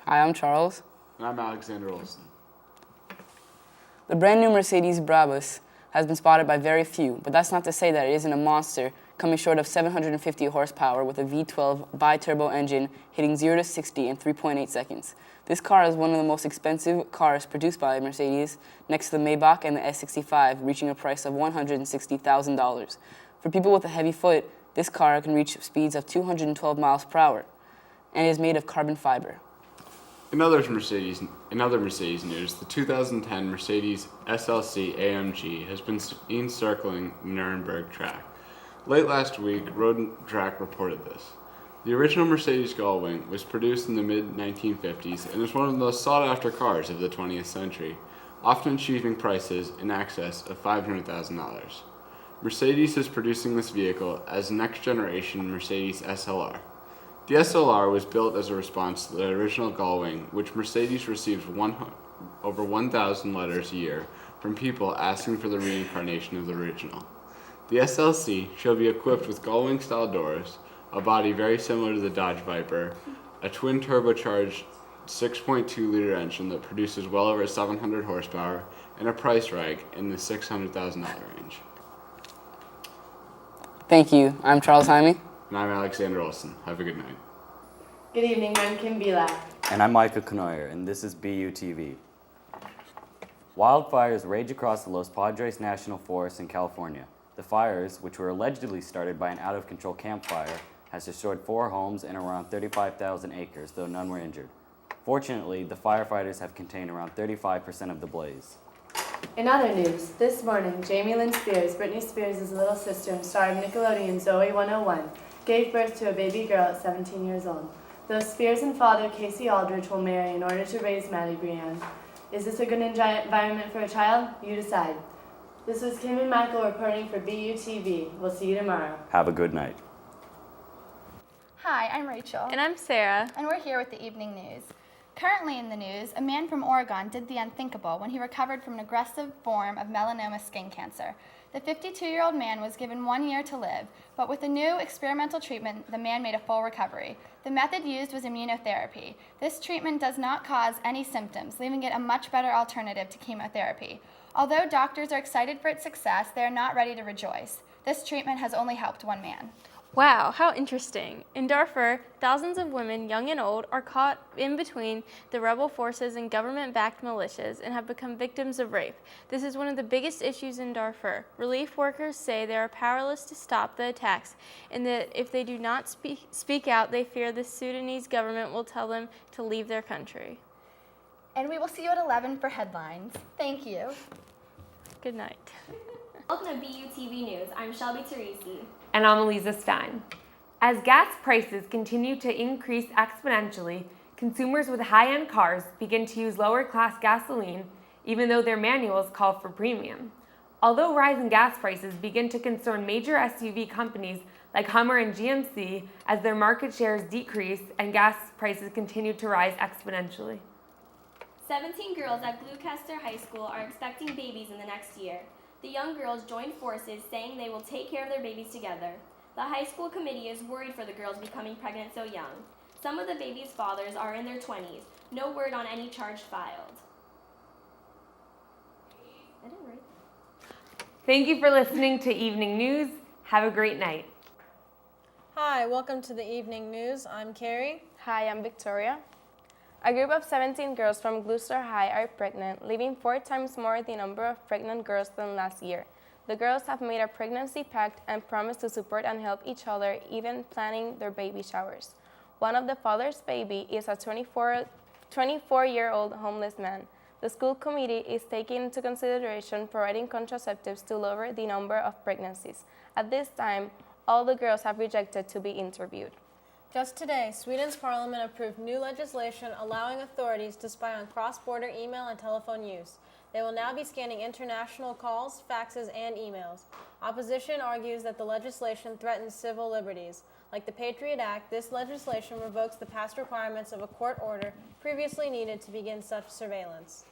Hi, I'm Charles. And I'm Alexander Olson. The brand new Mercedes Brabus has been spotted by very few, but that's not to say that it isn't a monster, coming short of 750 horsepower with a V12 bi-turbo engine hitting 0 to 60 in 3.8 seconds. This car is one of the most expensive cars produced by Mercedes, next to the Maybach and the S65, reaching a price of $160,000. For people with a heavy foot, this car can reach speeds of 212 miles per hour and is made of carbon fiber. In other Mercedes news, the 2010 Mercedes SLC AMG has been seen circling the Nuremberg track. Late last week, Road Track reported this. The original Mercedes Gullwing was produced in the mid-1950s and is one of the most sought-after cars of the 20th century, often achieving prices in excess of $500,000. Mercedes is producing this vehicle as next-generation Mercedes SLR. The SLR was built as a response to the original Gullwing, which Mercedes receives over 1,000 letters a year from people asking for the reincarnation of the original. The SLC shall be equipped with Gullwing-style doors, a body very similar to the Dodge Viper, a twin-turbocharged 6.2-liter engine that produces well over 700 horsepower, and a price range in the $600,000 range. Thank you. I'm Charles Jaime. And I'm Alexander Olson. Have a good night. Good evening, I'm Kim Bilak. And I'm Micah Knoyer, and this is BUTV. Wildfires rage across the Los Padres National Forest in California. The fires, which were allegedly started by an out-of-control campfire, has destroyed 4 homes and around 35,000 acres, though none were injured. Fortunately, the firefighters have contained around 35% of the blaze. In other news, this morning, Jamie Lynn Spears, Britney Spears' little sister and star of Nickelodeon Zoe 101, gave birth to a baby girl at 17 years old. Though Spears and father Casey Aldridge will marry in order to raise Maddie Brienne. Is this a good environment for a child? You decide. This was Kim and Michael reporting for BUTV. We'll see you tomorrow. Have a good night. Hi, I'm Rachel. And I'm Sarah. And we're here with the evening news. Currently in the news, a man from Oregon did the unthinkable when he recovered from an aggressive form of melanoma skin cancer. The 52-year-old man was given 1 year to live, but with a new experimental treatment, the man made a full recovery. The method used was immunotherapy. This treatment does not cause any symptoms, leaving it a much better alternative to chemotherapy. Although doctors are excited for its success, they are not ready to rejoice. This treatment has only helped one man. Wow, how interesting. In Darfur, thousands of women, young and old, are caught in between the rebel forces and government-backed militias and have become victims of rape. This is one of the biggest issues in Darfur. Relief workers say they are powerless to stop the attacks and that if they do not speak out, they fear the Sudanese government will tell them to leave their country. And we will see you at 11 for headlines. Thank you. Good night. Welcome to BUTV News. I'm Shelby Teresi. And I'm Eliza Stein. As gas prices continue to increase exponentially, consumers with high-end cars begin to use lower-class gasoline, even though their manuals call for premium. Although rising gas prices begin to concern major SUV companies like Hummer and GMC as their market shares decrease and gas prices continue to rise exponentially. 17 girls at Gloucester High School are expecting babies in the next year. The young girls joined forces, saying they will take care of their babies together. The high school committee is worried for the girls becoming pregnant so young. Some of the babies' fathers are in their 20s. No word on any charge filed. I didn't write that. Thank you for listening to Evening News. Have a great night. Hi, welcome to the Evening News. I'm Carrie. Hi, I'm Victoria. A group of 17 girls from Gloucester High are pregnant, leaving 4 times more the number of pregnant girls than last year. The girls have made a pregnancy pact and promised to support and help each other, even planning their baby showers. One of the father's baby is a 24-year-old homeless man. The school committee is taking into consideration providing contraceptives to lower the number of pregnancies. At this time, all the girls have rejected to be interviewed. Just today, Sweden's parliament approved new legislation allowing authorities to spy on cross-border email and telephone use. They will now be scanning international calls, faxes, and emails. Opposition argues that the legislation threatens civil liberties. Like the Patriot Act, this legislation revokes the past requirements of a court order previously needed to begin such surveillance.